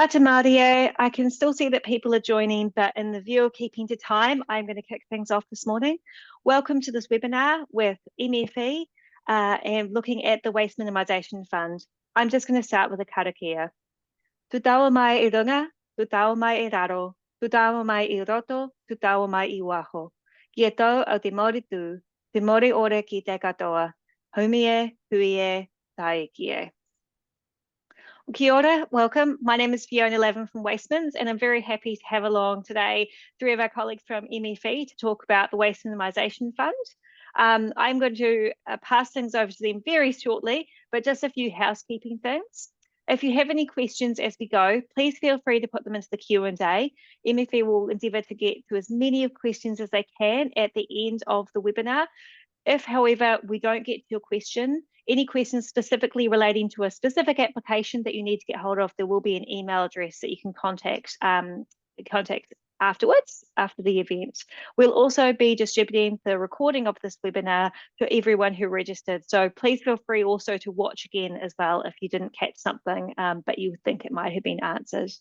Atamarie, I can still see that people are joining, but in the view of keeping to time, I'm going to kick things off this morning. Welcome to this webinar with MFE and looking at the Waste Minimisation Fund. I'm just going to start with a karakia. Tu taua mai I runga, tu taua mai I raro, tu taua mai I roto, tu taua mai I waho. Kia tau au te mori tū, te mori ore ki te katoa. Haumie, huie, tai kie. Kia ora, welcome. My name is Fiona Levin from Wastemans, and I'm very happy to have along today three of our colleagues from MFE to talk about the Waste Minimisation Fund. I'm going to pass things over to them very shortly, but just a few housekeeping things. If you have any questions as we go, please feel free to put them into the Q&A. MFE will endeavour to get to as many questions as they can at the end of the webinar. If, however, we don't get to your question, any questions specifically relating to a specific application that you need to get hold of, there will be an email address that you can contact afterwards, after the event. We'll also be distributing the recording of this webinar to everyone who registered. So please feel free also to watch again as well if you didn't catch something, but you think it might have been answered.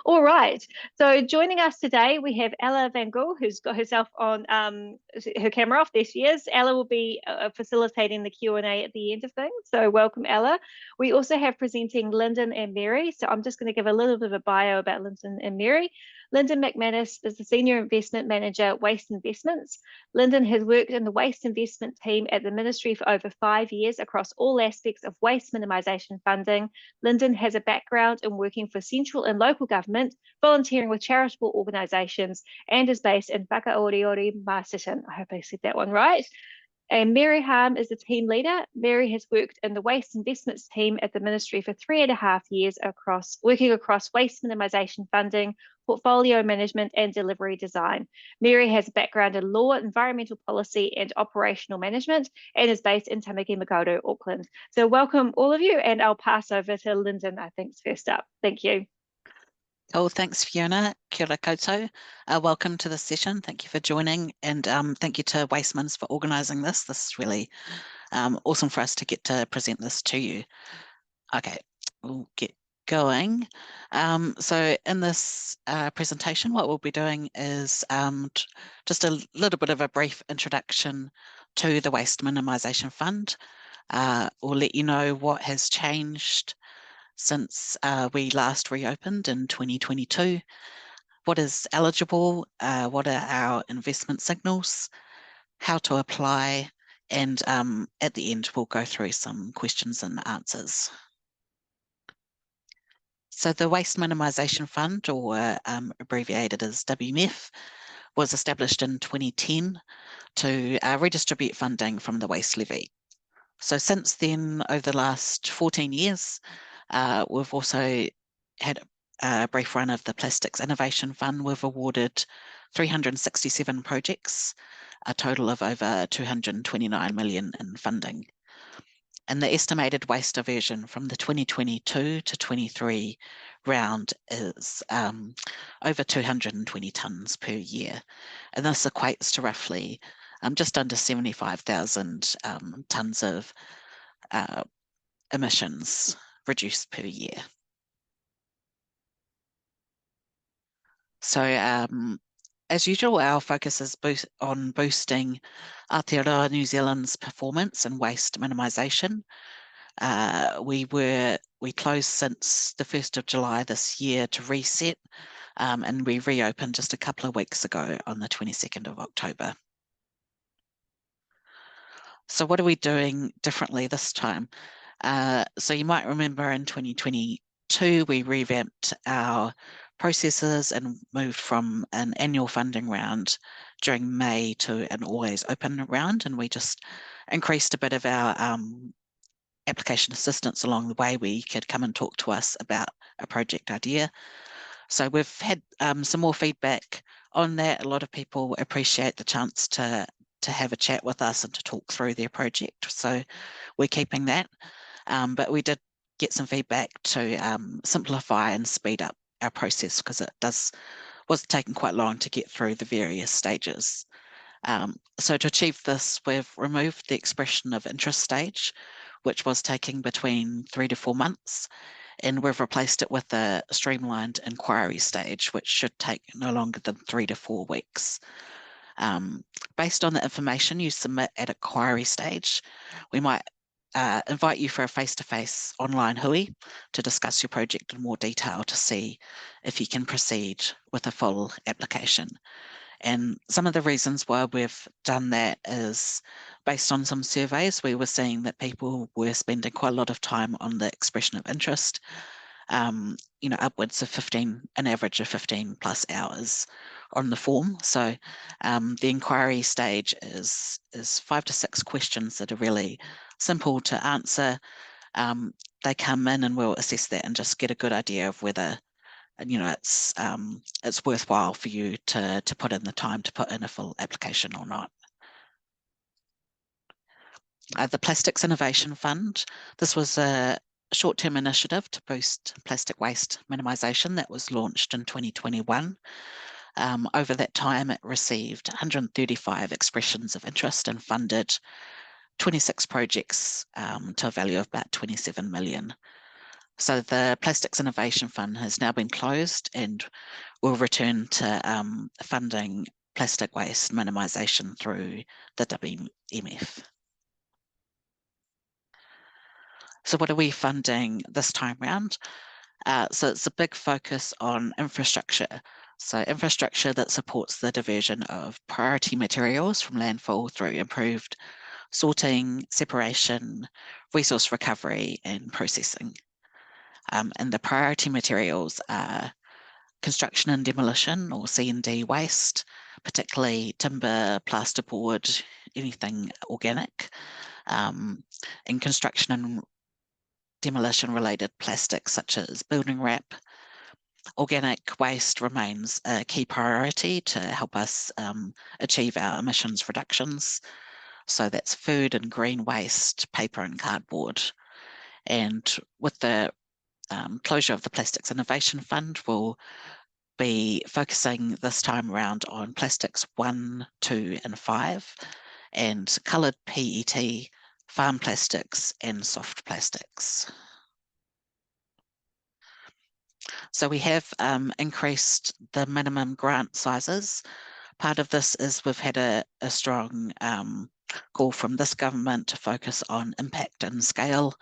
All right, so joining us today, we have Ella Van Gogh, who's got herself on her camera off. There she is. Ella will be facilitating the Q&A at the end of things, so welcome, Ella. We also have presenting Linden and Mary, so I'm just going to give a little bit of a bio about Linden and Mary. Linden MacManus is the Senior Investment Manager at Waste Investments. Linden has worked in the Waste Investment team at the Ministry for over 5 years across all aspects of waste minimisation funding. Linden has a background in working for central and local government, volunteering with charitable organisations, and is based in Whakaoriori, Masterton. I hope I said that one right. And Mary Hahm is the team leader. Mary has worked in the Waste Investments team at the Ministry for 3.5 years working across waste minimisation funding, portfolio management and delivery design. Mary has a background in law, environmental policy and operational management and is based in Tamaki Makaurau, Auckland. So welcome all of you, and I'll pass over to Linden, I think, first up. Thank you. Oh, thanks, Fiona. Kia ora koutou. Welcome to the session. Thank you for joining, and thank you to Wastemans for organising this. This is really awesome for us to get to present this to you. Okay, we'll get going. So in this presentation, what we'll be doing is just a little bit of a brief introduction to the Waste Minimisation Fund. We'll let you know what has changed since we last reopened in 2022, what is eligible, what are our investment signals, how to apply, and at the end we'll go through some questions and answers. So the Waste Minimisation Fund, or abbreviated as WMF, was established in 2010 to redistribute funding from the waste levy. So since then, over the last 14 years, we've also had a brief run of the Plastics Innovation Fund. We've awarded 367 projects, a total of over 229 million in funding. And the estimated waste diversion from the 2022 to 23 round is over 220 tonnes per year. And this equates to roughly just under 75,000 tonnes of emissions reduced per year. So as usual, our focus is on boosting Aotearoa New Zealand's performance in waste minimisation. We closed since the 1st of July this year to reset, and we reopened just a couple of weeks ago on the 22nd of October. So what are we doing differently this time? So you might remember in 2022, we revamped our processes and moved from an annual funding round during May to an always open round, and we just increased a bit of our application assistance along the way where you could come and talk to us about a project idea. So we've had some more feedback on that. A lot of people appreciate the chance to have a chat with us and to talk through their project. So we're keeping that. But we did get some feedback to simplify and speed up our process because it was taking quite long to get through the various stages. So to achieve this, we've removed the expression of interest stage, which was taking between 3 to 4 months, and we've replaced it with a streamlined inquiry stage, which should take no longer than 3 to 4 weeks. Based on the information you submit at inquiry stage, we might invite you for a face-to-face online hui to discuss your project in more detail to see if you can proceed with a full application. And some of the reasons why we've done that is based on some surveys, we were seeing that people were spending quite a lot of time on the expression of interest, upwards of 15, an average of 15 plus hours on the form. So the inquiry stage is 5 to 6 questions that are really simple to answer. They come in and we'll assess that and just get a good idea of whether it's worthwhile for you to put in the time to put in a full application or not. The Plastics Innovation Fund, this was a short-term initiative to boost plastic waste minimisation that was launched in 2021. Over that time, it received 135 expressions of interest and funded 26 projects to a value of about 27 million. So the Plastics Innovation Fund has now been closed and will return to funding plastic waste minimisation through the WMF. So what are we funding this time round? So it's a big focus on infrastructure. So infrastructure that supports the diversion of priority materials from landfill through improved sorting, separation, resource recovery and processing. And the priority materials are construction and demolition, or C&D waste, particularly timber, plasterboard, anything organic, and construction and demolition related plastics such as building wrap. Organic waste remains a key priority to help us achieve our emissions reductions. So that's food and green waste, paper and cardboard. And with the closure of the Plastics Innovation Fund, we'll be focusing this time around on plastics 1, 2 and 5 and coloured PET, farm plastics and soft plastics. So we have increased the minimum grant sizes. Part of this is we've had a strong call from this government to focus on impact and scale.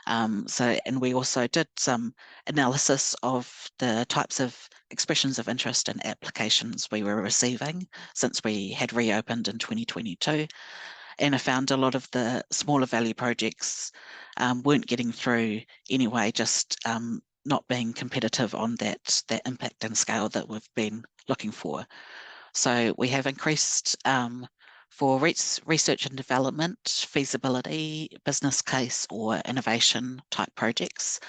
And we also did some analysis of the types of expressions of interest and applications we were receiving since we had reopened in 2022. And I found a lot of the smaller value projects weren't getting through anyway, just not being competitive on that impact and scale that we've been looking for. So we have increased for research and development, feasibility, business case or innovation type projects.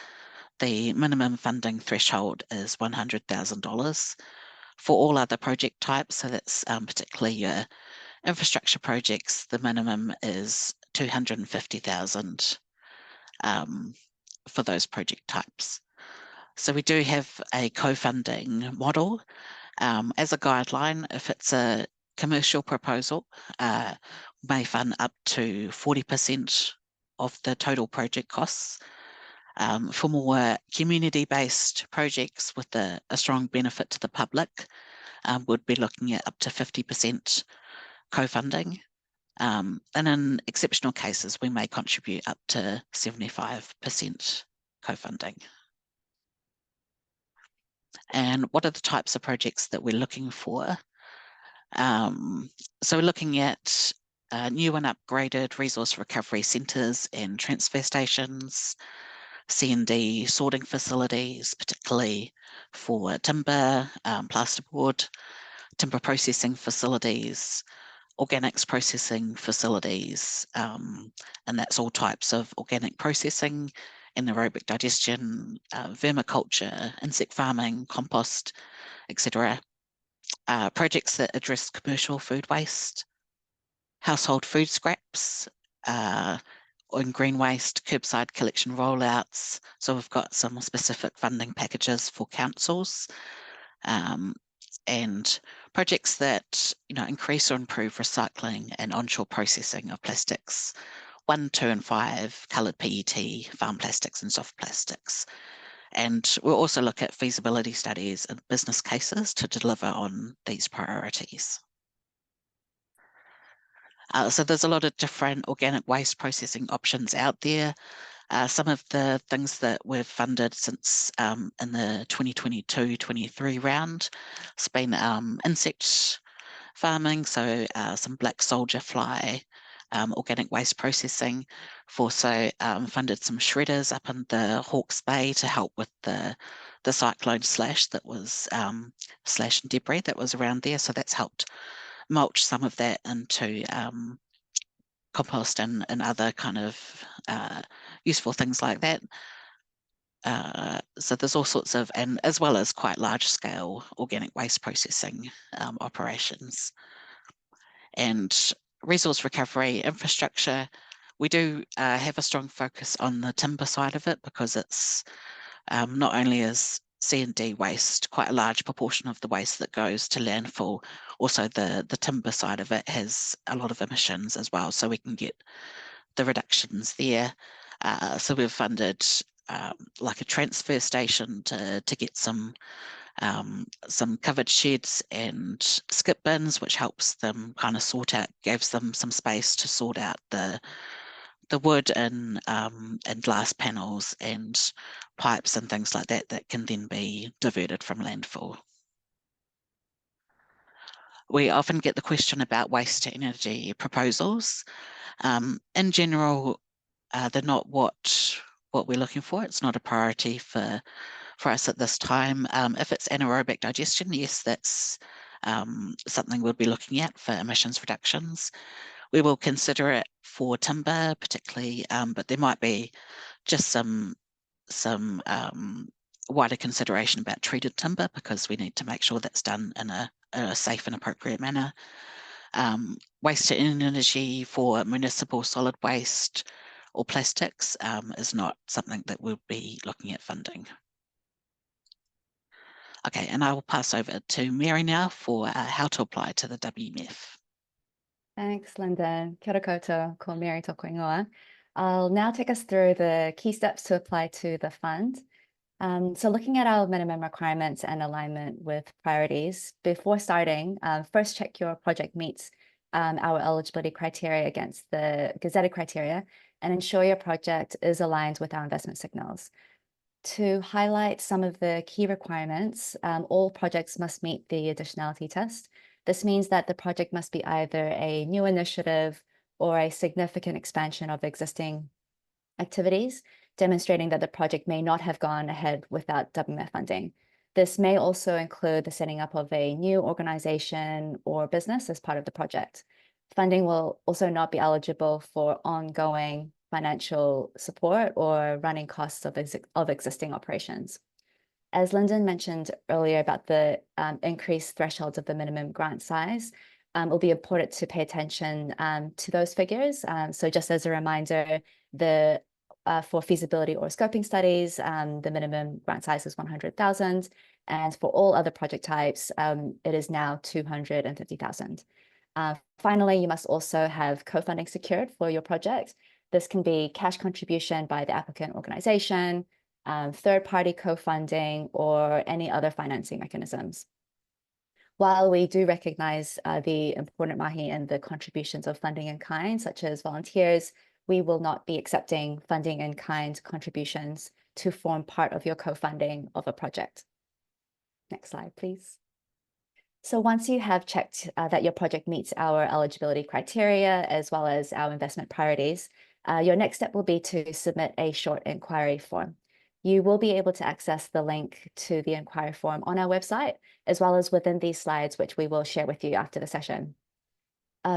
The minimum funding threshold is $100,000. For all other project types, so that's particularly your infrastructure projects, the minimum is $250,000 for those project types. So we do have a co-funding model. As a guideline, if it's a commercial proposal, may fund up to 40% of the total project costs. For more community-based projects with a strong benefit to the public, would be looking at up to 50% co-funding. And in exceptional cases, we may contribute up to 75% co-funding. And what are the types of projects that we're looking for? So we're looking at new and upgraded resource recovery centres and transfer stations, C&D sorting facilities, particularly for timber, plasterboard, timber processing facilities, organics processing facilities, and that's all types of organic processing, anaerobic digestion, vermiculture, insect farming, compost, etc. Projects that address commercial food waste, household food scraps, and green waste, curbside collection rollouts. So we've got some specific funding packages for councils, and projects that increase or improve recycling and onshore processing of plastics 1, 2 and 5, coloured PET, farm plastics and soft plastics. And we'll also look at feasibility studies and business cases to deliver on these priorities. So there's a lot of different organic waste processing options out there. Some of the things that we've funded since in the 2022-23 round has been insect farming, so some black soldier fly, organic waste processing. We've also funded some shredders up in the Hawke's Bay to help with the cyclone slash that was slash and debris that was around there. So that's helped mulch some of that into compost and other kind of useful things like that. So there's all sorts of, and as well as quite large scale organic waste processing operations. And resource recovery infrastructure, we do have a strong focus on the timber side of it because it's not only is C&D waste quite a large proportion of the waste that goes to landfill, also the timber side of it has a lot of emissions as well, so we can get the reductions there. So we've funded like a transfer station to get some covered sheds and skip bins, which helps them kind of sort out, gives them some space to sort out the wood and glass panels and pipes and things like that that can then be diverted from landfill. We often get the question about waste to energy proposals. In general, they're not what we're looking for. It's not a priority for us at this time. If it's anaerobic digestion, yes, that's something we'll be looking at for emissions reductions. We will consider it for timber, particularly, but there might be just some wider consideration about treated timber because we need to make sure that's done in a safe and appropriate manner. Waste to energy for municipal solid waste or plastics is not something that we'll be looking at funding. Okay, and I will pass over to Mary now for how to apply to the WMF. Thanks, Linden. Kia ora koutou, ko Mary tōku ingoa. I'll now take us through the key steps to apply to the fund. So looking at our minimum requirements and alignment with priorities, before starting, first check your project meets our eligibility criteria against the gazetted criteria and ensure your project is aligned with our investment signals. To highlight some of the key requirements, all projects must meet the additionality test. This means that the project must be either a new initiative or a significant expansion of existing activities, demonstrating that the project may not have gone ahead without WMF funding. This may also include the setting up of a new organization or business as part of the project. Funding will also not be eligible for ongoing financial support or running costs of existing operations. As Linden mentioned earlier about the increased thresholds of the minimum grant size, it will be important to pay attention to those figures. So just as a reminder, for feasibility or scoping studies, the minimum grant size is 100,000. And for all other project types, it is now 250,000. Finally, you must also have co-funding secured for your project. This can be cash contribution by the applicant organization, third-party co-funding, or any other financing mechanisms. While we do recognize the important mahi and the contributions of funding in kind, such as volunteers, we will not be accepting funding in kind contributions to form part of your co-funding of a project. Next slide, please. So once you have checked that your project meets our eligibility criteria, as well as our investment priorities, your next step will be to submit a short inquiry form. You will be able to access the link to the inquiry form on our website, as well as within these slides, which we will share with you after the session.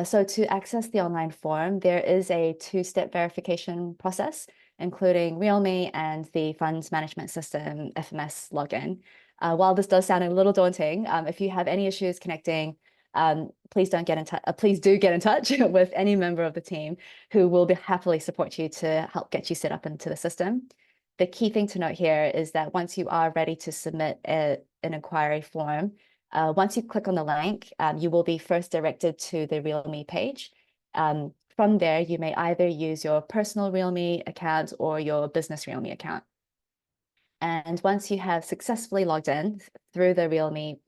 So to access the online form, there is a two-step verification process, including RealMe and the funds management system FMS login. While this does sound a little daunting, if you have any issues connecting, please do get in touch with any member of the team who will happily support you to help get you set up into the system. The key thing to note here is that once you are ready to submit an inquiry form, once you click on the link, you will be first directed to the RealMe page. From there, you may either use your personal RealMe account or your business RealMe account. And once you have successfully logged in through the RealMe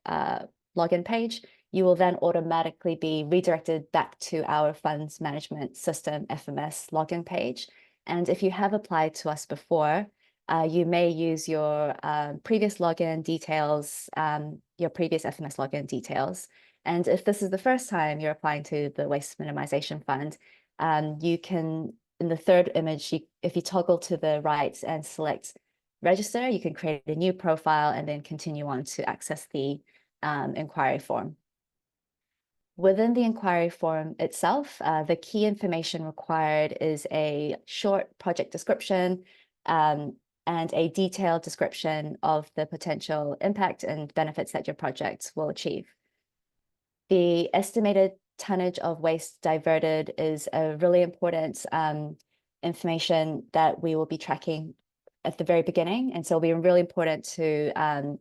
login page, you will then automatically be redirected back to our funds management system FMS login page. And if you have applied to us before, you may use your previous login details, your previous FMS login details. And if this is the first time you're applying to the Waste Minimisation Fund, you can, in the third image, if you toggle to the right and select register, you can create a new profile and then continue on to access the inquiry form. Within the inquiry form itself, the key information required is a short project description and a detailed description of the potential impact and benefits that your project will achieve. The estimated tonnage of waste diverted is a really important information that we will be tracking at the very beginning. And so it'll be really important to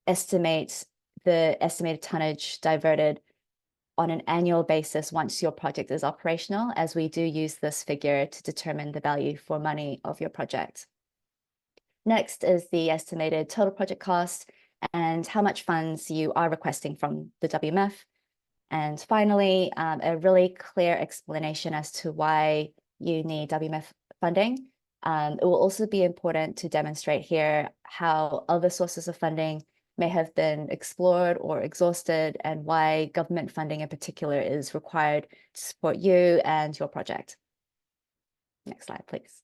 estimate the estimated tonnage diverted on an annual basis once your project is operational, as we do use this figure to determine the value for money of your project. Next is the estimated total project cost and how much funds you are requesting from the WMF. And finally, a really clear explanation as to why you need WMF funding. It will also be important to demonstrate here how other sources of funding may have been explored or exhausted and why government funding in particular is required to support you and your project. Next slide, please.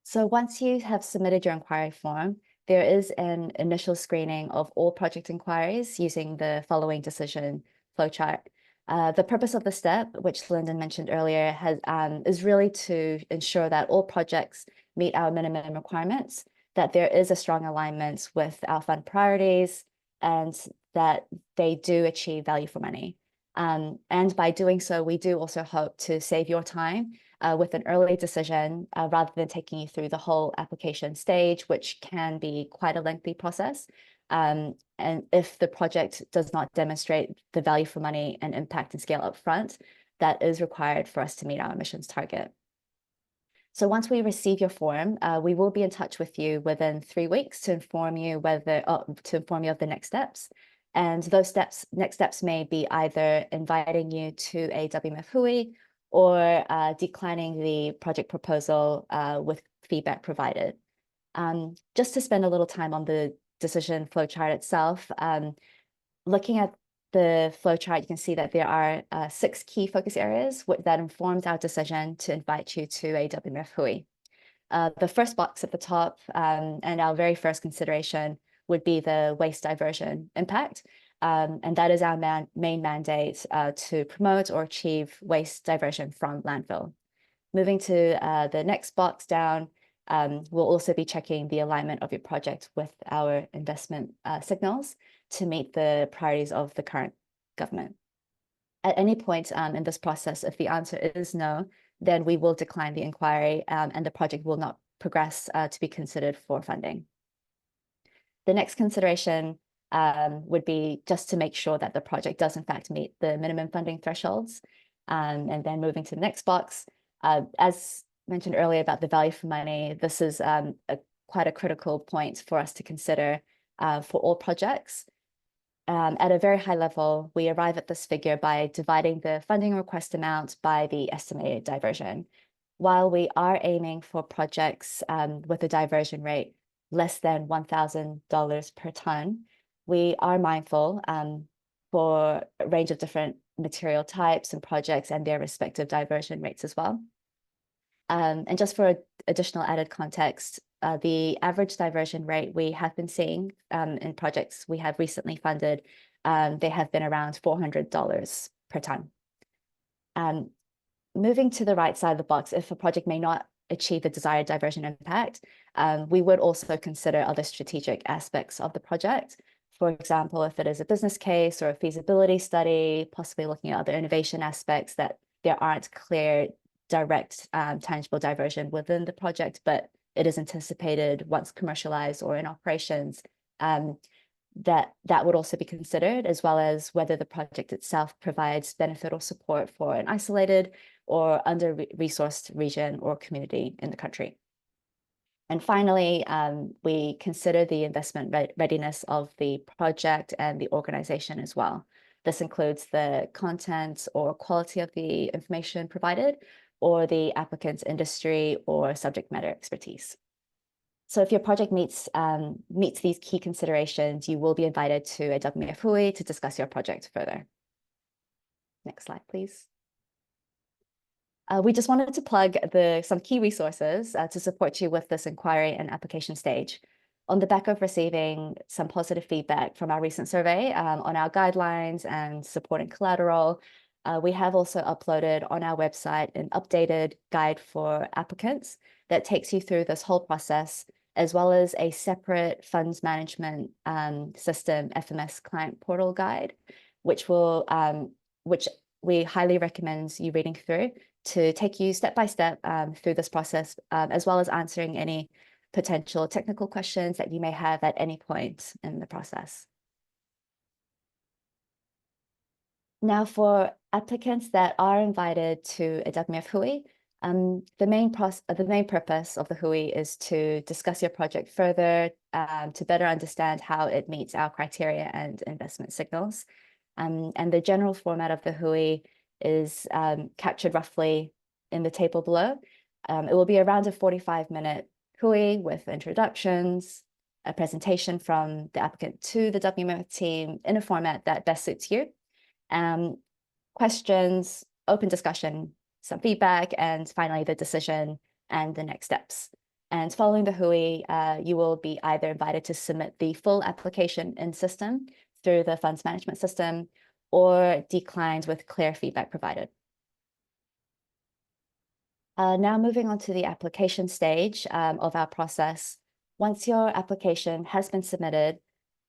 So once you have submitted your inquiry form, there is an initial screening of all project inquiries using the following decision flowchart. The purpose of the step, which Linden mentioned earlier, is really to ensure that all projects meet our minimum requirements, that there is a strong alignment with our fund priorities, and that they do achieve value for money. And by doing so, we do also hope to save your time with an early decision rather than taking you through the whole application stage, which can be quite a lengthy process. And if the project does not demonstrate the value for money and impact and scale up front, that is required for us to meet our emissions target. So once we receive your form, we will be in touch with you within 3 weeks to inform you of the next steps. And those next steps may be either inviting you to a WMF Hui or declining the project proposal with feedback provided. Just to spend a little time on the decision flowchart itself, looking at the flowchart, you can see that there are 6 key focus areas that informs our decision to invite you to a WMF Hui. The first box at the top and our very first consideration would be the waste diversion impact. And that is our main mandate to promote or achieve waste diversion from landfill. Moving to the next box down, we'll also be checking the alignment of your project with our investment signals to meet the priorities of the current government. At any point in this process, if the answer is no, then we will decline the inquiry and the project will not progress to be considered for funding. The next consideration would be just to make sure that the project does in fact meet the minimum funding thresholds. And then moving to the next box, as mentioned earlier about the value for money, this is quite a critical point for us to consider for all projects. At a very high level, we arrive at this figure by dividing the funding request amount by the estimated diversion. While we are aiming for projects with a diversion rate less than $1,000 per ton, we are mindful for a range of different material types and projects and their respective diversion rates as well. And just for additional added context, the average diversion rate we have been seeing in projects we have recently funded, they have been around $400 per ton. Moving to the right side of the box, if a project may not achieve the desired diversion impact, we would also consider other strategic aspects of the project. For example, if it is a business case or a feasibility study, possibly looking at other innovation aspects that there aren't clear, direct, tangible diversion within the project, but it is anticipated once commercialized or in operations, that would also be considered, as well as whether the project itself provides benefit or support for an isolated or under-resourced region or community in the country. And finally, we consider the investment readiness of the project and the organization as well. This includes the content or quality of the information provided, or the applicant's industry or subject matter expertise. So if your project meets these key considerations, you will be invited to a WMF Hui to discuss your project further. Next slide, please. We just wanted to plug some key resources to support you with this inquiry and application stage. On the back of receiving some positive feedback from our recent survey on our guidelines and supporting collateral, we have also uploaded on our website an updated guide for applicants that takes you through this whole process, as well as a separate funds management system FMS client portal guide, which we highly recommend you reading through to take you step by step through this process, as well as answering any potential technical questions that you may have at any point in the process. Now, for applicants that are invited to a WMF Hui, the main purpose of the Hui is to discuss your project further, to better understand how it meets our criteria and investment signals. And the general format of the Hui is captured roughly in the table below. It will be around a 45-minute Hui with introductions, a presentation from the applicant to the WMF team in a format that best suits you, questions, open discussion, some feedback, and finally the decision and the next steps. And following the Hui, you will be either invited to submit the full application in system through the funds management system, or declined with clear feedback provided. Now moving on to the application stage of our process. Once your application has been submitted,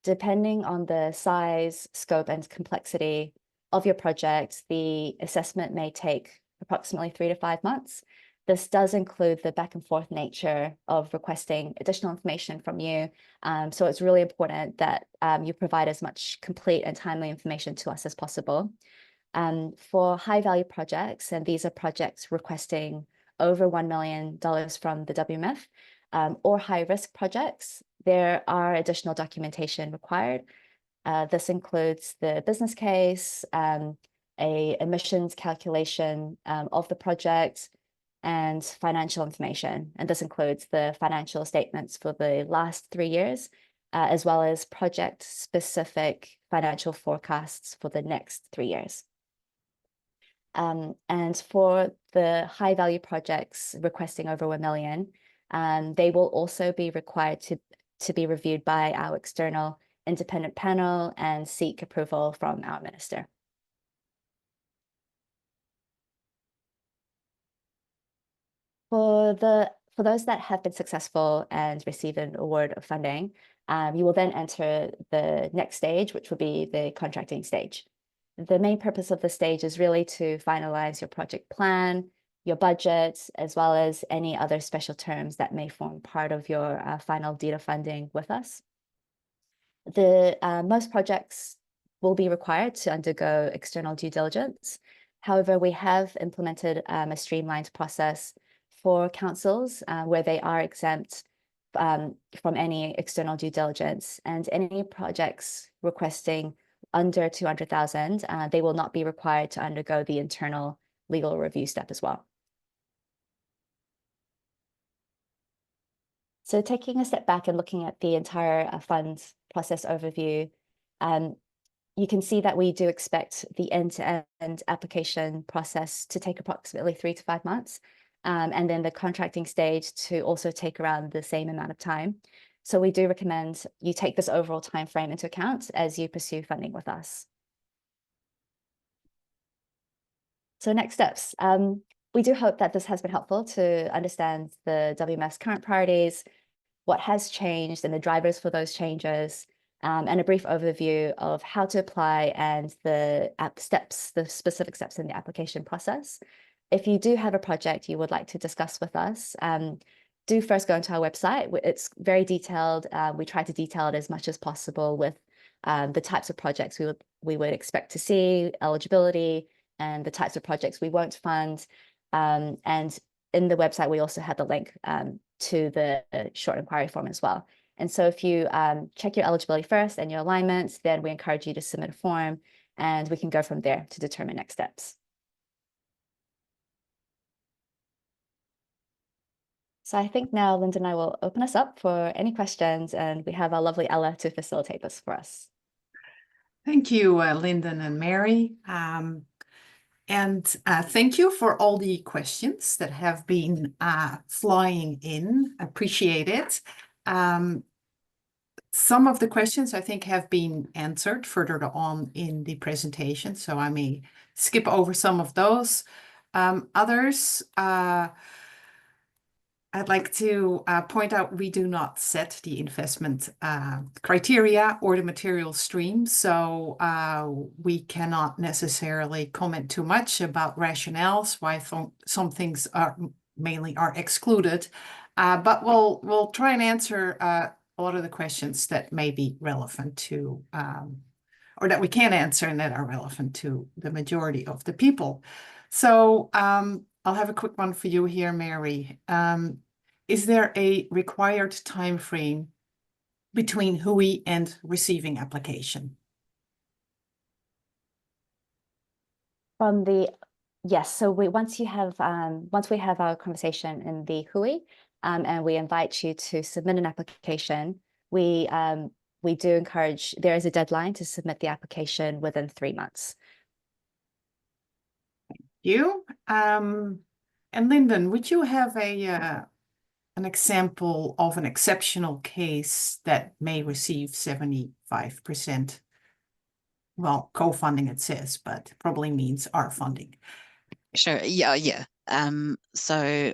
depending on the size, scope, and complexity of your project, the assessment may take approximately 3 to 5 months. This does include the back and forth nature of requesting additional information from you. So it's really important that you provide as much complete and timely information to us as possible. For high value projects, and these are projects requesting over $1 million from the WMF, or high risk projects, there are additional documentation required. This includes the business case, a emissions calculation of the project, and financial information. And this includes the financial statements for the last 3 years, as well as project-specific financial forecasts for the next 3 years. And for the high-value projects requesting over $1 million, they will also be required to be reviewed by our external independent panel and seek approval from our minister. For those that have been successful and receive an award of funding, you will then enter the next stage, which will be the contracting stage. The main purpose of the stage is really to finalize your project plan, your budget, as well as any other special terms that may form part of your final deed of funding with us. Most projects will be required to undergo external due diligence. However, we have implemented a streamlined process for councils where they are exempt from any external due diligence, and any projects requesting under 200,000, they will not be required to undergo the internal legal review step as well. So taking a step back and looking at the entire funds process overview, you can see that we do expect the end-to-end application process to take approximately 3 to 5 months, and then the contracting stage to also take around the same amount of time. So we do recommend you take this overall time frame into account as you pursue funding with us. So next steps. We do hope that this has been helpful to understand the WMF's current priorities, what has changed and the drivers for those changes, and a brief overview of how to apply and the specific steps in the application process. If you do have a project you would like to discuss with us, do first go into our website. It's very detailed. We try to detail it as much as possible with the types of projects we would expect to see, eligibility, and the types of projects we won't fund. And in the website, we also have the link to the short inquiry form as well. And so if you check your eligibility first and your alignments, then we encourage you to submit a form, and we can go from there to determine next steps. So I think now Linden and I will open us up for any questions, and we have our lovely Ella to facilitate this for us. Thank you, Linden and Mary. And thank you for all the questions that have been flying in. Appreciate it. Some of the questions I think have been answered further on in the presentation, so I may skip over some of those. Others, I'd like to point out we do not set the investment criteria or the material stream, so we cannot necessarily comment too much about rationales why some things are mainly excluded, but we'll try and answer a lot of the questions that may be relevant to, or that we can answer and that are relevant to the majority of the people. So I'll have a quick one for you here, Mary. Is there a required time frame between HUI and receiving application? Yes, so once we have our conversation in the HUI, and we invite you to submit an application, we do encourage, there is a deadline to submit the application within 3 months. You and Linden, would you have an example of an exceptional case that may receive 75%? Well, co-funding it says, but probably means our funding. Sure. Yeah. So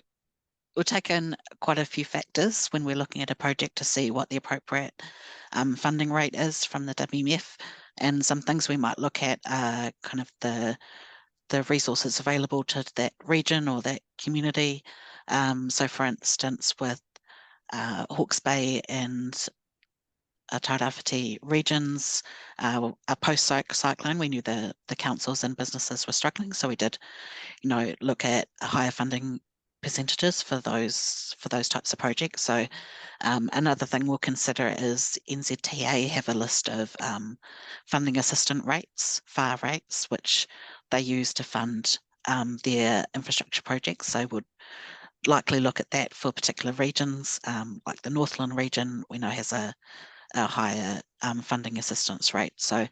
we'll take in quite a few factors when we're looking at a project to see what the appropriate funding rate is from the WMF, and some things we might look at are kind of the resources available to that region or that community. So for instance, with Hawke's Bay and Tairāwhiti regions, a post-cyclone, we knew the councils and businesses were struggling, so we did, look at higher funding percentages for those types of projects. So another thing we'll consider is NZTA have a list of funding assistant rates, FAR rates, which they use to fund their infrastructure projects. So would likely look at that for particular regions, like the Northland region we know has a higher funding assistance rate. So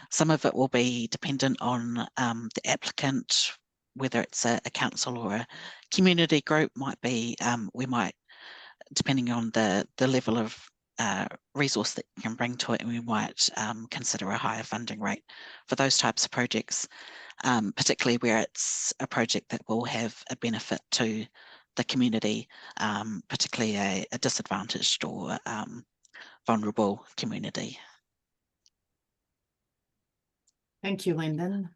some of it will be dependent on the applicant, whether it's a council or a community group. Might be, we might, depending on the level of resource that you can bring to it, and we might consider a higher funding rate for those types of projects, particularly where it's a project that will have a benefit to the community, particularly a disadvantaged or vulnerable community. Thank you, Linden.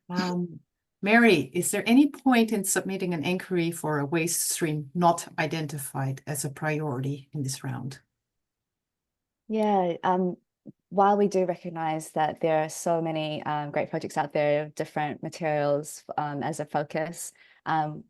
Mary, is there any point in submitting an inquiry for a waste stream not identified as a priority in this round? Yeah, while we do recognize that there are so many great projects out there, different materials as a focus,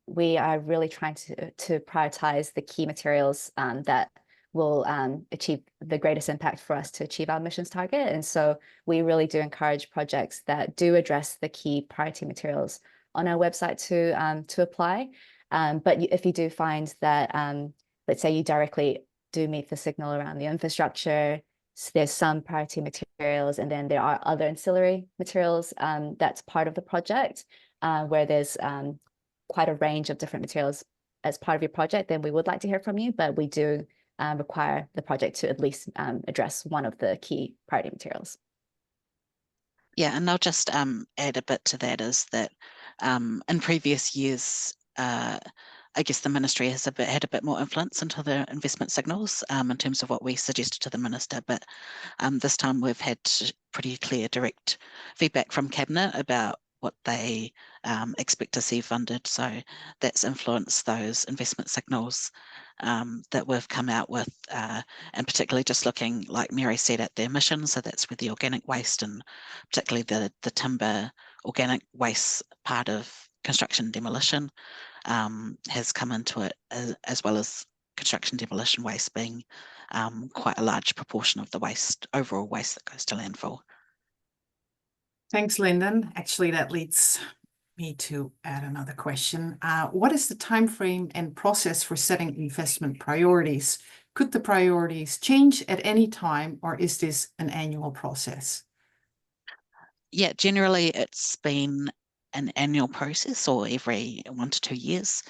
we are really trying to prioritize the key materials that will achieve the greatest impact for us to achieve our missions target. And so we really do encourage projects that do address the key priority materials on our website to apply. But if you do find that, let's say you directly do meet the signal around the infrastructure, so there's some priority materials, and then there are other ancillary materials that's part of the project, where there's quite a range of different materials as part of your project, then we would like to hear from you, but we do require the project to at least address one of the key priority materials. Yeah, and I'll just add a bit to that, is that in previous years, I guess the ministry has had a bit more influence into the investment signals in terms of what we suggested to the minister, but this time we've had pretty clear direct feedback from Cabinet about what they expect to see funded. So that's influenced those investment signals that we've come out with, and particularly just looking, like Mary said, at their emissions. So that's with the organic waste, and particularly the timber organic waste part of construction and demolition has come into it, as well as construction demolition waste being quite a large proportion of the waste, overall waste that goes to landfill. Thanks, Linden. Actually, that leads me to add another question. What is the time frame and process for setting investment priorities? Could the priorities change at any time, or is this an annual process? Yeah, generally it's been an annual process or every 1 to 2 years.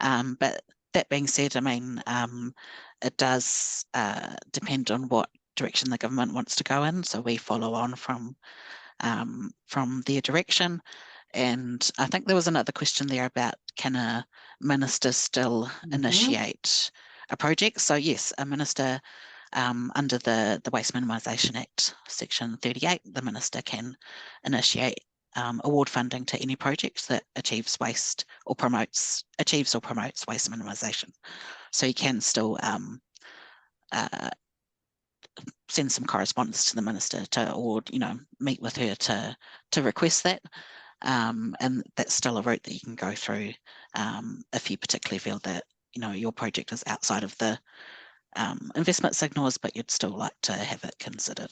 But that being said, I mean, it does depend on what direction the government wants to go in. So we follow on from their direction. And I think there was another question there about, can a minister still initiate a project? So yes, a minister under the Waste Minimisation Act, Section 38, the minister can initiate award funding to any project that achieves or promotes waste minimisation. So you can still send some correspondence to the minister or meet with her to request that. And that's still a route that you can go through if you particularly feel that your project is outside of the investment signals, but you'd still like to have it considered.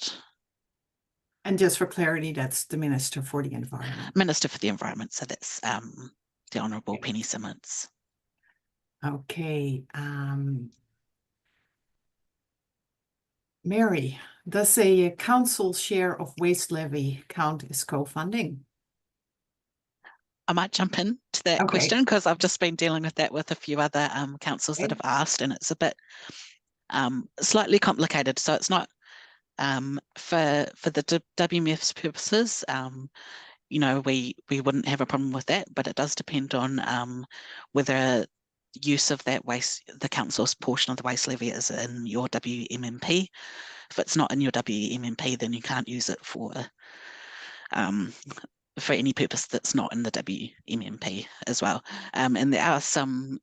And just for clarity, that's the Minister for the Environment. Minister for the Environment, so that's the Honourable Penny Simmons. Okay. Mary, does a council share of waste levy count as co-funding? I might jump in to that question because I've just been dealing with that with a few other councils that have asked, and it's a bit slightly complicated. So it's not for the WMF's purposes. We wouldn't have a problem with that, but it does depend on whether use of that waste, the council's portion of the waste levy, is in your WMMP. If it's not in your WMMP, then you can't use it for any purpose that's not in the WMMP as well. And there are some,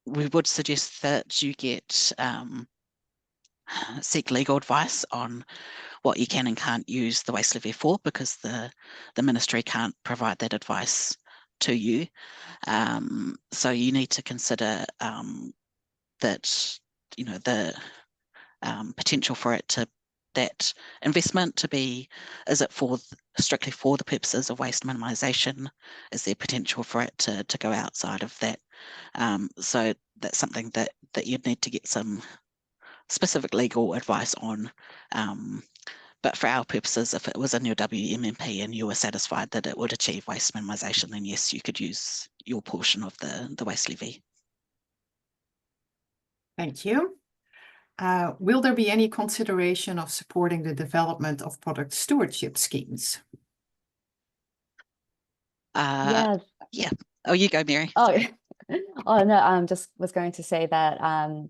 we would suggest that you get seek legal advice on what you can and can't use the waste levy for, because the ministry can't provide that advice to you. So you need to consider that the potential for that investment to be, is it strictly for the purposes of waste minimisation? Is there potential for it to go outside of that? So that's something that you'd need to get some specific legal advice on. But for our purposes, if it was in your WMMP and you were satisfied that it would achieve waste minimisation, then yes, you could use your portion of the waste levy. Thank you. Will there be any consideration of supporting the development of product stewardship schemes? Yeah. Oh, you go, Mary. Oh, oh no, just was going to say that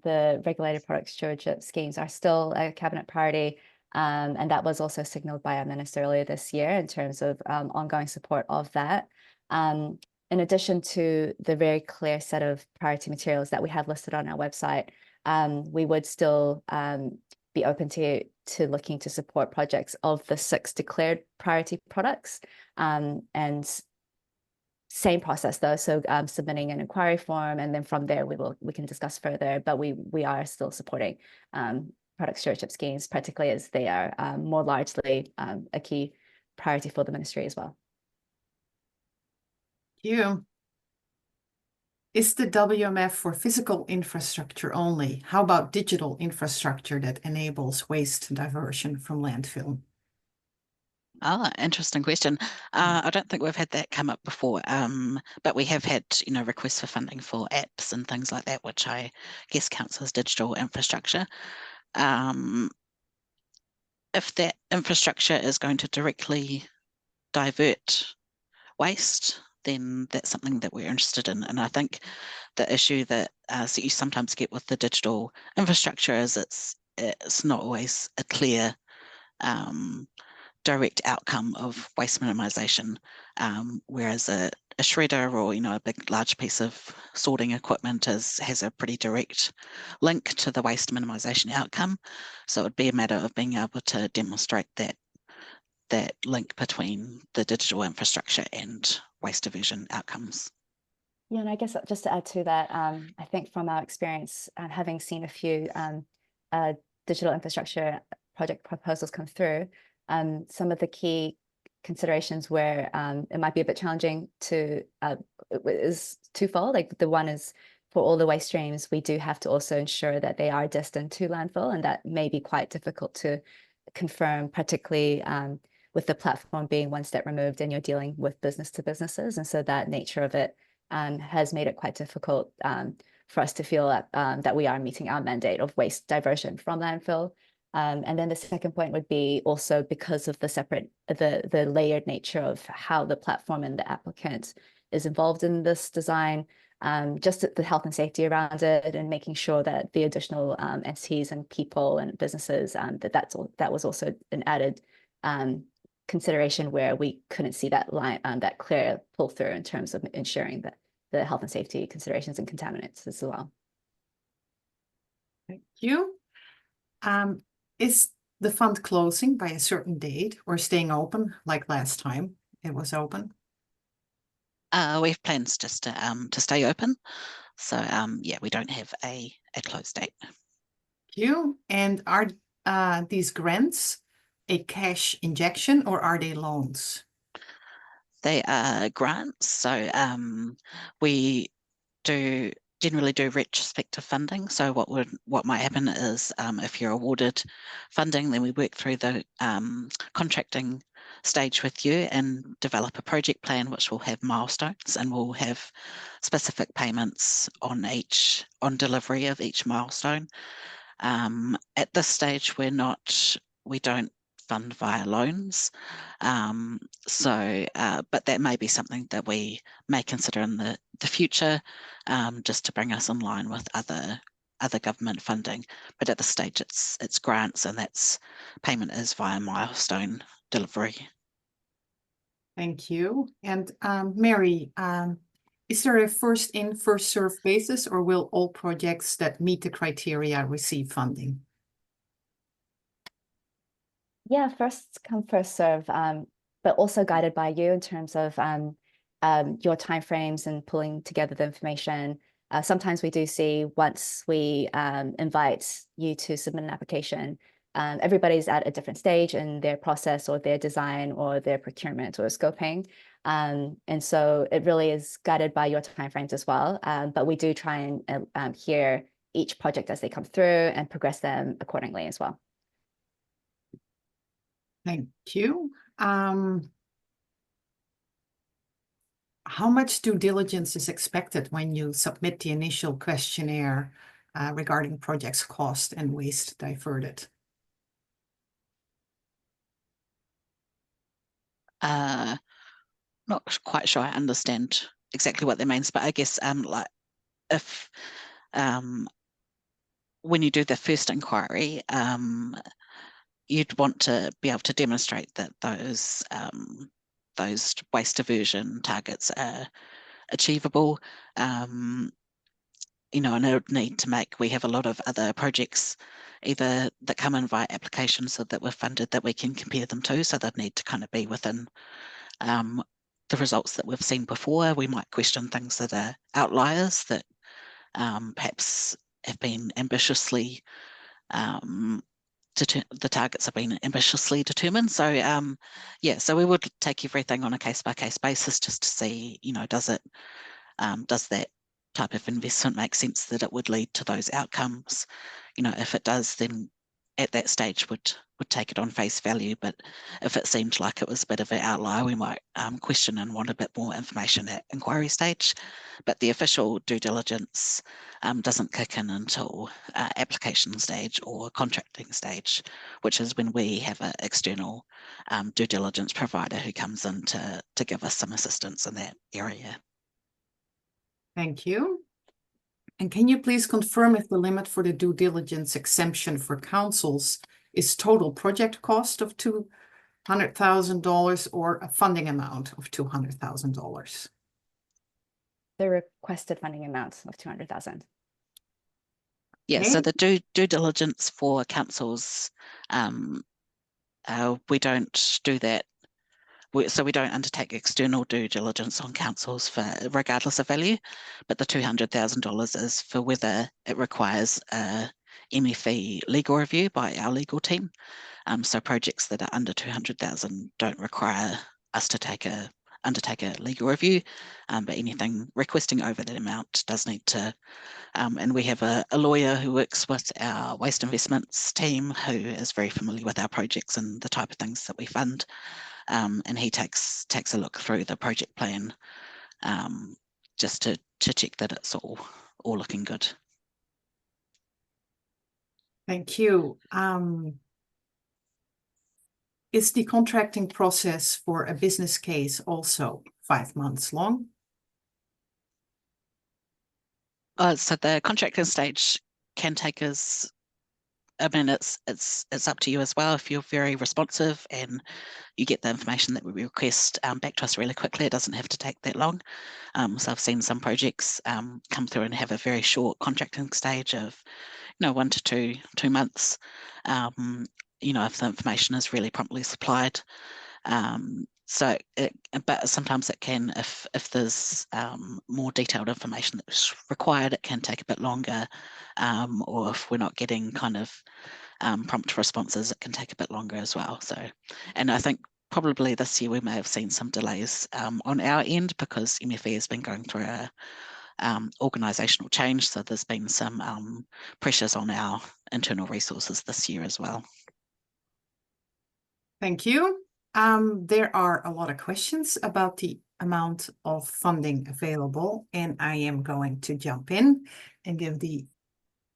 the regulated product stewardship schemes are still a cabinet priority, and that was also signalled by our minister earlier this year in terms of ongoing support of that. In addition to the very clear set of priority materials that we have listed on our website, we would still be open to looking to support projects of the 6 declared priority products, and same process though. So submitting an inquiry form, and then from there we can discuss further. But we are still supporting product stewardship schemes, particularly as they are more largely a key priority for the ministry as well. Thank you. Is the WMF for physical infrastructure only? How about digital infrastructure that enables waste diversion from landfill? Interesting question. I don't think we've had that come up before, but we have had, requests for funding for apps and things like that, which I guess counts as digital infrastructure. If that infrastructure is going to directly divert waste, then that's something that we're interested in. And I think the issue that you sometimes get with the digital infrastructure is it's not always a clear direct outcome of waste minimisation, whereas a shredder or a big large piece of sorting equipment has a pretty direct link to the waste minimisation outcome. So it would be a matter of being able to demonstrate that link between the digital infrastructure and waste diversion outcomes. Yeah, and I guess just to add to that, I think from our experience, having seen a few digital infrastructure project proposals come through, some of the key considerations where it might be a bit challenging to is twofold. Like the one is for all the waste streams, we do have to also ensure that they are destined to landfill, and that may be quite difficult to confirm, particularly with the platform being one step removed and you're dealing with business to businesses. And so that nature of it has made it quite difficult for us to feel that we are meeting our mandate of waste diversion from landfill. And then the second point would be also because of the layered nature of how the platform and the applicant is involved in this design, just the health and safety around it, and making sure that the additional entities and people and businesses that was also an added consideration where we couldn't see that line, that clear pull through in terms of ensuring that the health and safety considerations and contaminants as well. Thank you. Is the fund closing by a certain date or staying open like last time it was open? We have plans just to stay open. So yeah, we don't have a close date. Thank you. And are these grants a cash injection or are they loans? They are grants. So we generally do retrospective funding. So what might happen is if you're awarded funding, then we work through the contracting stage with you and develop a project plan which will have milestones, and we'll have specific payments on delivery of each milestone. At this stage, we don't fund via loans. But that may be something that we may consider in the future, just to bring us in line with other government funding. But at this stage, it's grants, and that's payment is via milestone delivery. Thank you. And Mary, is there a first in, first served basis, or will all projects that meet the criteria receive funding? Yeah, first come, first serve, but also guided by you in terms of your timeframes and pulling together the information. Sometimes we do see once we invite you to submit an application, everybody's at a different stage in their process or their design or their procurement or scoping. And so it really is guided by your timeframes as well. But we do try and hear each project as they come through and progress them accordingly as well. Thank you. How much due diligence is expected when you submit the initial questionnaire regarding project's cost and waste diverted? Not quite sure I understand exactly what that means, but I guess like if when you do the first inquiry, you'd want to be able to demonstrate that those waste diversion targets are achievable. You know, and it would need to we have a lot of other projects either that come in via applications that were funded that we can compare them to, so they'd need to kind of be within the results that we've seen before. We might question things that are outliers that perhaps have been ambitiously the targets have been ambitiously determined. So yeah, so we would take everything on a case-by-case basis just to see, you know, does that type of investment make sense, that it would lead to those outcomes? You know, if it does, then at that stage would take it on face value. But if it seemed like it was a bit of an outlier, we might question and want a bit more information at inquiry stage. But the official due diligence doesn't kick in until application stage or contracting stage, which is when we have an external due diligence provider who comes in to give us some assistance in that area. Thank you. And can you please confirm if the limit for the due diligence exemption for councils is total project cost of $200,000 or a funding amount of $200,000? The requested funding amount of 200,000. Yeah, Okay. so the due diligence for councils, we don't do that. so we don't undertake external due diligence on councils for regardless of value, but the $200,000 is for whether it requires a MFE legal review by our legal team. So projects that are under 200,000 don't require us to undertake a legal review, but anything requesting over that amount does need to. And we have a lawyer who works with our waste investments team who is very familiar with our projects and the type of things that we fund. And he takes a look through the project plan just to check that it's all looking good. Thank you. Is the contracting process for a business case also 5 months long? So the contracting stage can take us, I mean, it's up to you as well. If you're very responsive and you get the information that we request back to us really quickly, it doesn't have to take that long. So I've seen some projects come through and have a very short contracting stage of, 1 to 2 months. If the information is really promptly supplied. But sometimes it can, if there's more detailed information that's required, it can take a bit longer. Or if we're not getting kind of prompt responses, it can take a bit longer as well. So, and I think probably this year we may have seen some delays on our end because MFE has been going through a organisational change. So there's been some pressures on our internal resources this year as well. Thank you. There are a lot of questions about the amount of funding available, and I am going to jump in and give the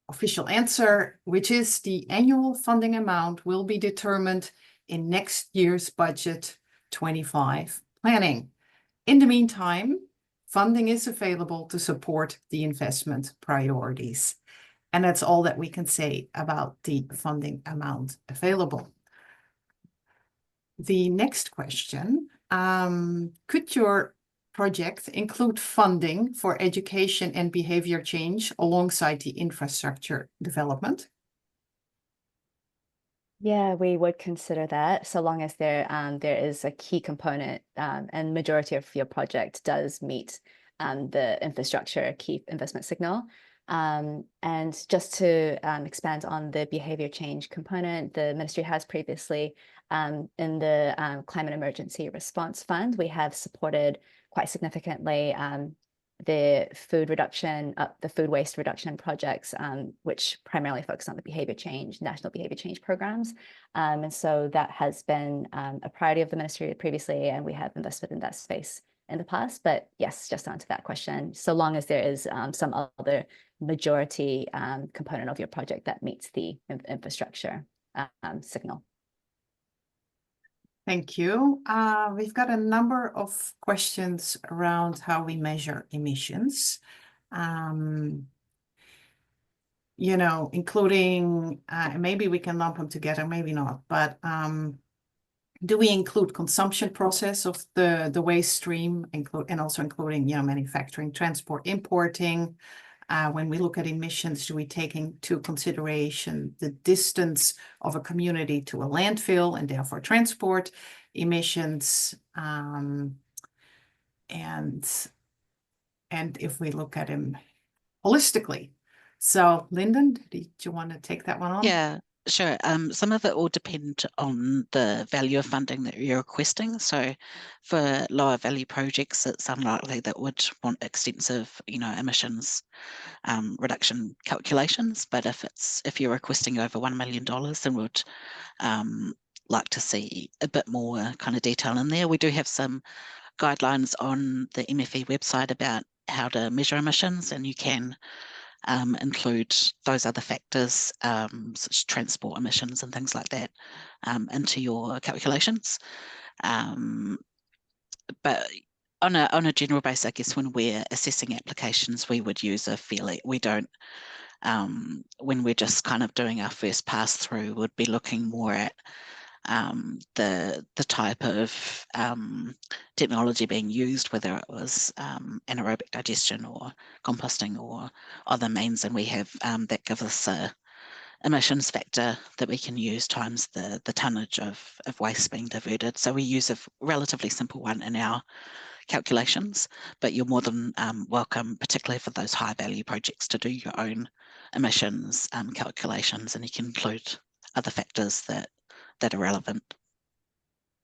official answer, which is the annual funding amount will be determined in next year's budget 25 planning. In the meantime, funding is available to support the investment priorities. And that's all that we can say about the funding amount available. The next question, could your project include funding for education and behavior change alongside the infrastructure development? Yeah, we would consider that, so long as there is a key component and majority of your project does meet the infrastructure key investment signal. And just to expand on the behavior change component, the ministry has previously in the Climate Emergency Response Fund, we have supported quite significantly the food waste reduction projects, which primarily focus on the national behavior change programs. And so that has been a priority of the ministry previously, and we have invested in that space in the past. But yes, just to answer that question, so long as there is some other majority component of your project that meets the infrastructure signal. Thank you. We've got a number of questions around how we measure emissions, including, maybe we can lump them together, maybe not, but do we include consumption process of the waste stream, and also including, manufacturing, transport, importing? When we look at emissions, do we take into consideration the distance of a community to a landfill and therefore transport emissions? And if we look at them holistically. So Linden, did you want to take that one on? Yeah, sure. Some of it will depend on the value of funding that you're requesting. So for lower value projects, it's unlikely that would want extensive, emissions reduction calculations. But if you're requesting over $1 million, then we'd like to see a bit more kind of detail in there. We do have some guidelines on the MFE website about how to measure emissions, and you can include those other factors, such as transport emissions and things like that, into your calculations. But on a general basis, I guess when we're assessing applications, we would use we don't, when we're just kind of doing our first pass through, would be looking more at the type of technology being used, whether it was anaerobic digestion or composting or other means, and we have that gives us emissions factor that we can use times the tonnage of waste being diverted. So we use a relatively simple one in our calculations, but you're more than welcome, particularly for those high value projects, to do your own emissions calculations, and you can include other factors that are relevant.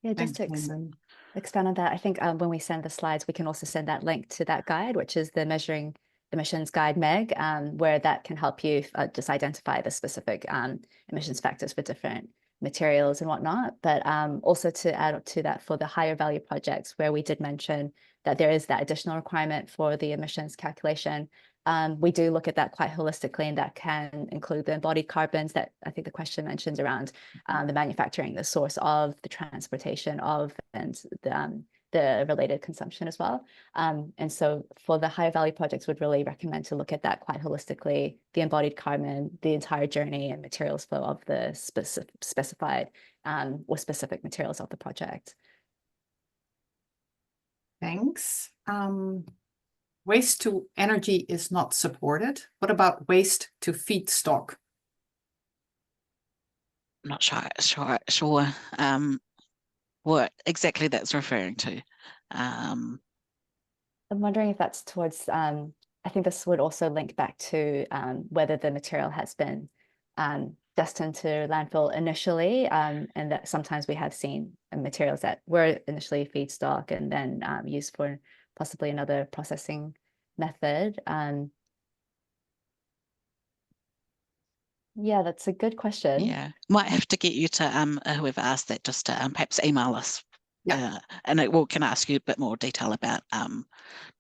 Yeah, just Thanks, to Linden. expand on that, I think when we send the slides, we can also send that link to that guide, which is the Measuring Emissions Guide MEG, where that can help you just identify the specific emissions factors for different materials and whatnot. But also to add to that, for the higher value projects, where we did mention that there is that additional requirement for the emissions calculation, we do look at that quite holistically, and that can include the embodied carbons that I think the question mentions around the manufacturing, the source of, the transportation of, and the related consumption as well. And so for the high value projects, would really recommend to look at that quite holistically, the embodied carbon, the entire journey and materials flow of the specified or specific materials of the project. Thanks. Waste to energy is not supported. What about waste to feedstock? I'm not sure what exactly that's referring to. I'm wondering if that's towards, I think this would also link back to whether the material has been destined to landfill initially, and that sometimes we have seen materials that were initially feedstock and then used for possibly another processing method. Yeah, that's a good question. Yeah, might have to get you to whoever asked that just to perhaps email us. Yeah. And it can ask you a bit more detail about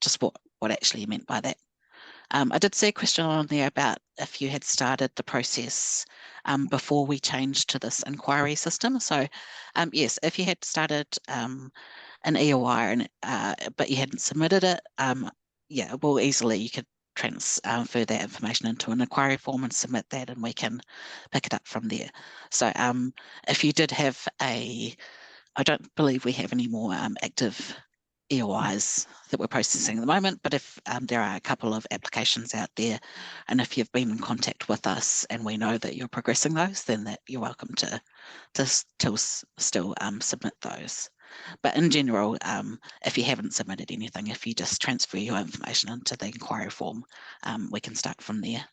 just what actually you meant by that. I did see a question on there about if you had started the process before we changed to this inquiry system. So yes, if you had started an EOI but you hadn't submitted it, yeah, well, easily you could transfer that information into an inquiry form and submit that, and we can pick it up from there. So if you did have I don't believe we have any more active EOIs that we're processing at the moment, but if there are a couple of applications out there, and if you've been in contact with us and we know that you're progressing those, then that you're welcome to still submit those. But in general, if you haven't submitted anything, if you just transfer your information into the inquiry form, we can start from there.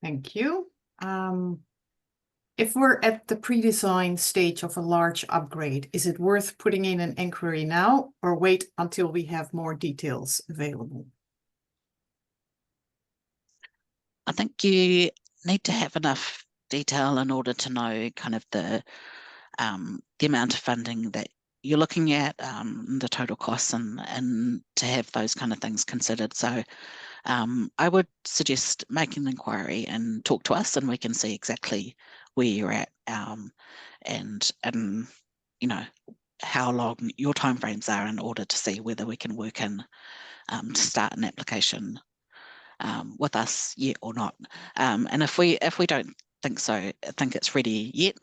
Thank you. If we're at the pre-design stage of a large upgrade, is it worth putting in an inquiry now or wait until we have more details available? I think you need to have enough detail in order to know kind of the amount of funding that you're looking at, the total costs, and to have those kind of things considered. So I would suggest making an inquiry and talk to us, and we can see exactly where you're at, and you know how long your timeframes are in order to see whether we can work in to start an application with us yet or not. And if we don't think it's ready yet,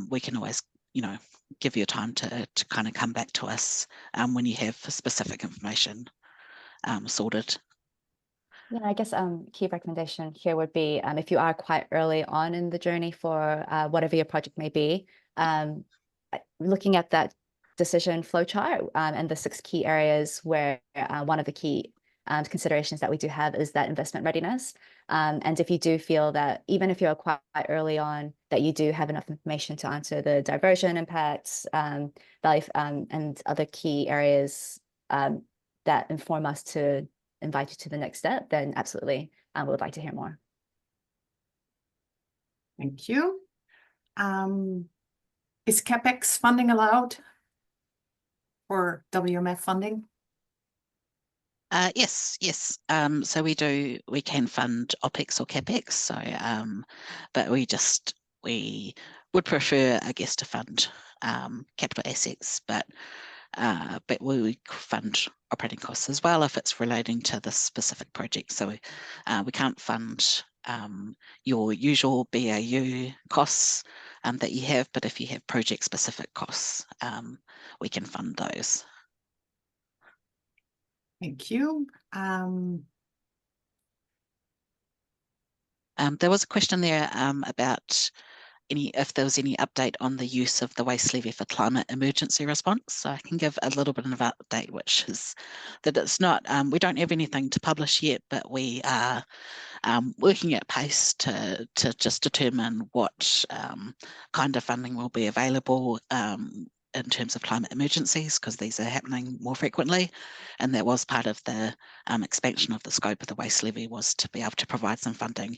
we can always give you time to kind of come back to us when you have specific information sorted. Yeah, I guess key recommendation here would be if you are quite early on in the journey for whatever your project may be, looking at that decision flowchart and the 6 key areas where one of the key considerations that we do have is that investment readiness. And if you do feel that even if you're quite early on, that you do have enough information to answer the diversion impacts, value, and other key areas that inform us to invite you to the next step, then absolutely, we would like to hear more. Thank you. Is CapEx funding allowed or WMF funding? Yes. So we can fund OPEX or CapEx. So, but we would prefer, I guess, to fund capital assets, but we fund operating costs as well if it's relating to the specific project. So we can't fund your usual BAU costs that you have, but if you have project specific costs, we can fund those. Thank you. There was a question there about if there was any update on the use of the waste levy for climate emergency response. So I can give a little bit of an update, which is that it's not, we don't have anything to publish yet, but we are working at pace to just determine what kind of funding will be available in terms of climate emergencies, because these are happening more frequently. And that was part of the expansion of the scope of the waste levy, was to be able to provide some funding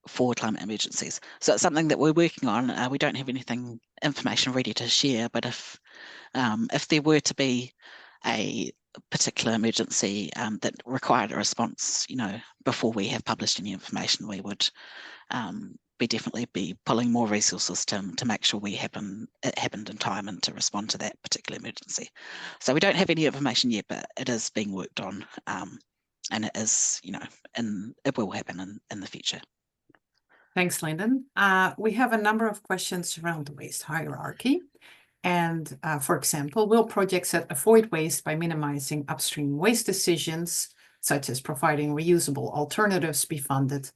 for climate emergencies. So it's something that we're working on. We don't have anything information ready to share, but if there were to be a particular emergency that required a response, before we have published any information, we would definitely be pulling more resources to make sure it happened in time and to respond to that particular emergency. So we don't have any information yet, but it is being worked on, and it is, and it will happen in the future. Thanks, Linden. We have a number of questions around the waste hierarchy. And for example, will projects that avoid waste by minimizing upstream waste decisions, such as providing reusable alternatives, be funded?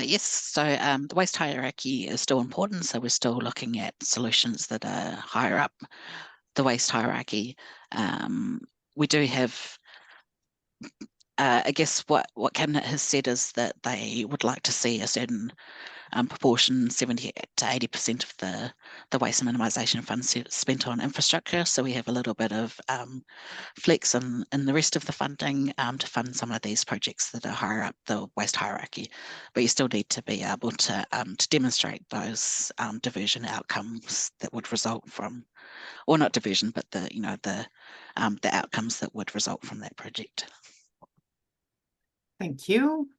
Yes, so the waste hierarchy is still important. So we're still looking at solutions that are higher up the waste hierarchy. We do have, I guess what Cabinet has said is that they would like to see a certain proportion, 70 to 80% of the Waste Minimisation Fund spent on infrastructure. So we have a little bit of flex in the rest of the funding to fund some of these projects that are higher up the waste hierarchy. But you still need to be able to demonstrate those diversion outcomes that would result from, or not diversion, but the outcomes that would result from that project. Thank you.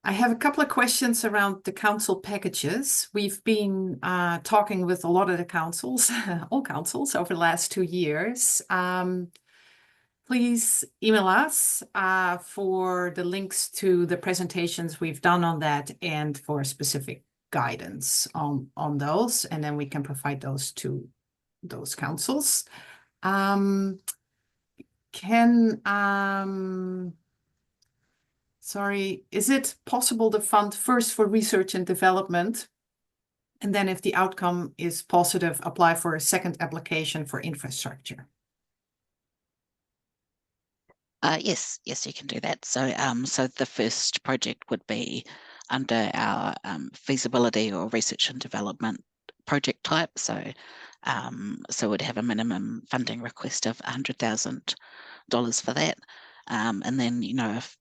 I have a couple of questions around the council packages. We've been talking with a lot of the councils, all councils, over the last 2 years. Please email us for the links to the presentations we've done on that and for specific guidance on those, and then we can provide those to those councils. Sorry, is it possible to fund first for research and development, and then if the outcome is positive, apply for a second application for infrastructure? Yes, you can do that. So, so the first project would be under our feasibility or research and development project type. So, so we'd have a minimum funding request of $100,000 for that, and then if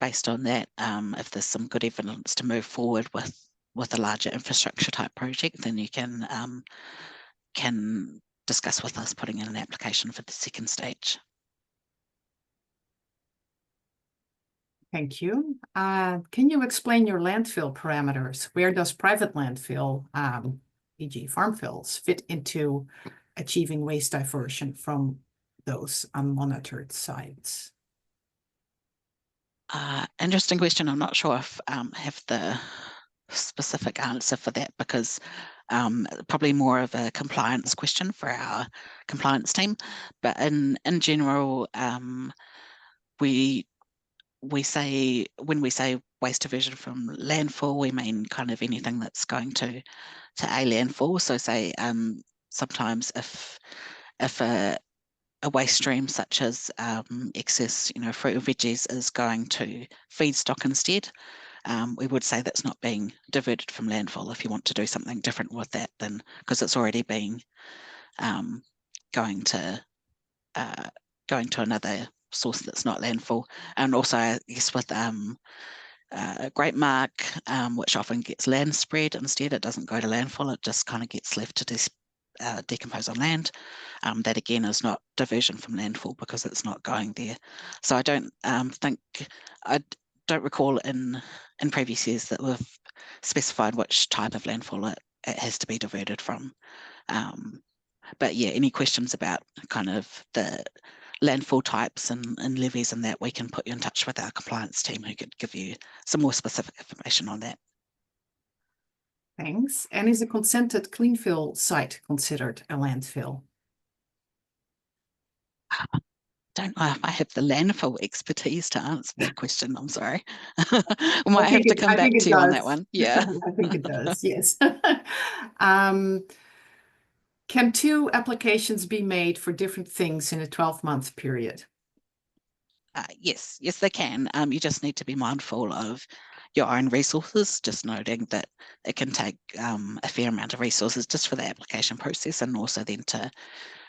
based on that, if there's some good evidence to move forward with a larger infrastructure type project, then you can discuss with us putting in an application for the second stage. Thank you. Can you explain your landfill parameters? Where does private landfill, e.g. farm fills, fit into achieving waste diversion from those unmonitored sites? Interesting question. I'm not sure if I have the specific answer for that, because probably more of a compliance question for our compliance team. But in general, we say, when we say waste diversion from landfill, we mean kind of anything that's going to a landfill. So say sometimes if a waste stream such as excess, fruit or veggies is going to feedstock instead, we would say that's not being diverted from landfill. If you want to do something different with that, then because it's already being going to another source that's not landfill. And also, I guess with grape mark, which often gets land spread instead, it doesn't go to landfill, it just kind of gets left to decompose on land. That again is not diversion from landfill because it's not going there. So I don't I don't recall in previous years that we've specified which type of landfill it has to be diverted from. But yeah, any questions about kind of the landfill types and levies and that, we can put you in touch with our compliance team who could give you some more specific information on that. Thanks. And is a consented clean fill site considered a landfill? don't know if I have the landfill expertise to answer that question. I'm sorry. We I might have think to it- come I back think it to you on does. that one. Yeah. I think it does, yes. Can two applications be made for different things in a 12-month period? Yes, they can. You just need to be mindful of your own resources, just noting that it can take a fair amount of resources just for the application process and also then to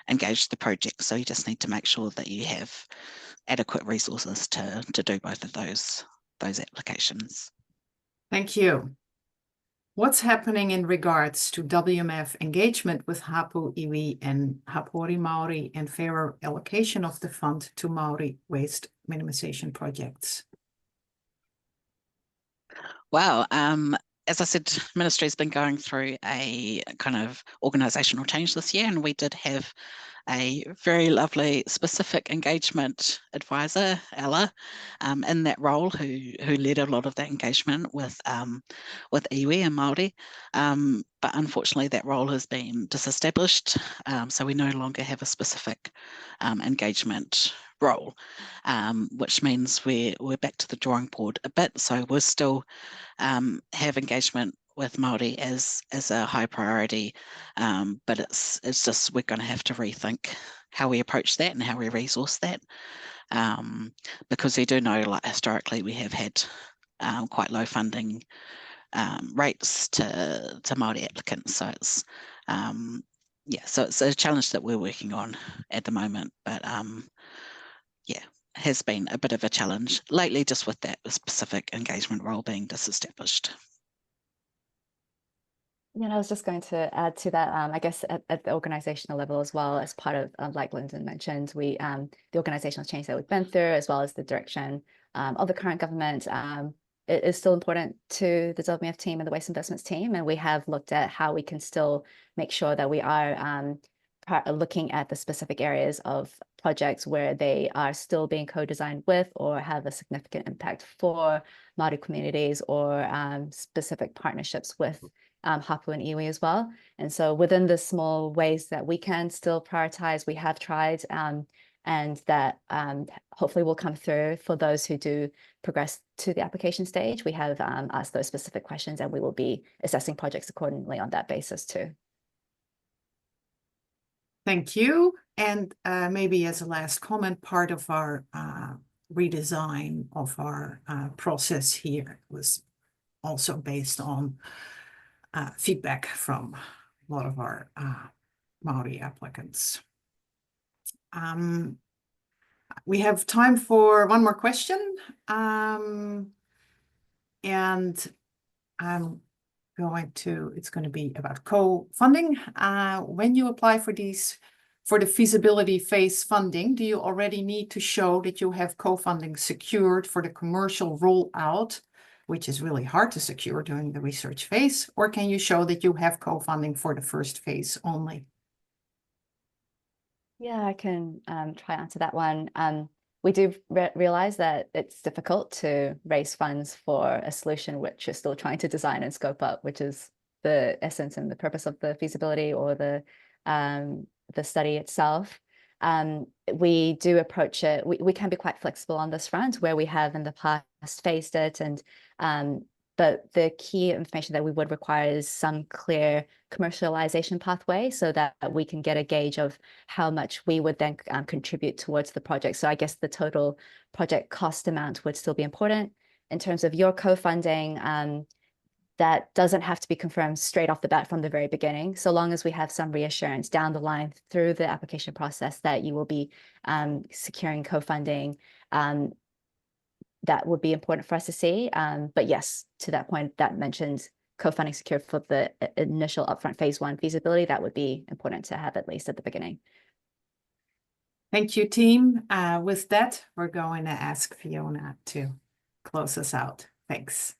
engage the project. So you just need to make sure that you have adequate resources to do both of those applications. Thank you. What's happening in regards to WMF engagement with Hapu Iwi and Hapori Maori and fairer allocation of the fund to Maori waste minimization projects? Wow. As I said, Ministry has been going through a kind of organisational change this year, and we did have a very lovely specific engagement advisor, Ella, in that role, who led a lot of that engagement with iwi and Māori. But unfortunately, that role has been disestablished, so we no longer have a specific engagement role, which means we're back to the drawing board a bit. So we're still have engagement with Māori as a high priority, but it's just we're going to have to rethink how we approach that and how we resource that, because we do know, like, historically we have had quite low funding rates to Māori applicants. So it's yeah, so it's a challenge that we're working on at the moment, but yeah, has been a bit of a challenge lately, just with that specific engagement role being disestablished. Yeah, and I was just going to add to that, I guess at the organizational level as well, as part of, like Linden mentioned, we the organizational change that we've been through, as well as the direction of the current government, it is still important to the WMF team and the Waste Investments team. And we have looked at how we can still make sure that we are looking at the specific areas of projects where they are still being co-designed with or have a significant impact for Māori communities, or specific partnerships with Hapu and iwi as well. And so within the small ways that we can still prioritize, we have tried, and that hopefully will come through for those who do progress to the application stage. We have asked those specific questions, and we will be assessing projects accordingly on that basis too. Thank you. And maybe as a last comment, part of our redesign of our process here was also based on feedback from a lot of our Māori applicants. We have time for one more question. And it's going to be about co-funding. When you apply for the feasibility phase funding, do you already need to show that you have co-funding secured for the commercial rollout, which is really hard to secure during the research phase, or can you show that you have co-funding for the first phase only? Yeah, I can try to answer that one. We do realize that it's difficult to raise funds for a solution which is still trying to design and scope up, which is the essence and the purpose of the feasibility or the study itself. We do approach it, we can be quite flexible on this front, where we have in the past phased it, and but the key information that we would require is some clear commercialization pathway, so that we can get a gauge of how much we would then contribute towards the project. So I guess the total project cost amount would still be important. In terms of your co-funding, that doesn't have to be confirmed straight off the bat from the very beginning, so long as we have some reassurance down the line through the application process that you will be securing co-funding. That would be important for us to see. But yes, to that point that mentioned co-funding secured for the initial upfront phase 1 feasibility, that would be important to have at least at the beginning. Thank you, team. With that, we're going to ask Fiona to close us out. Thanks.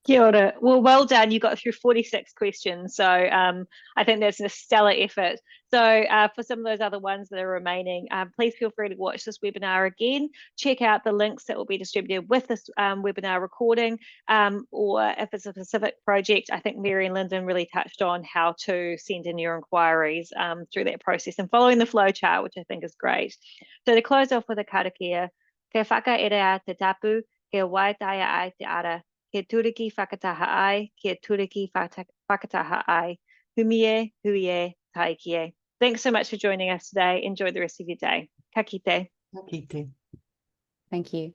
Kia ora. Well, well done. You got through 46 questions. So I think that's a stellar effort. So for some of those other ones that are remaining, please feel free to watch this webinar again. Check out the links that will be distributed with this webinar recording, or if it's a specific project, I think Mary and Linden really touched on how to send in your inquiries through that process and following the flow chart, which I think is great. So to close off with a karakia, ke whakaerea te tapu, ke waitaia ai te ara, ke turiki whakataha ai, ke turiki whakataha ai. Humie, huie, taikie. Thanks so much for joining us today. Enjoy the rest of your day. Ka kite. Ka kite. Thank you.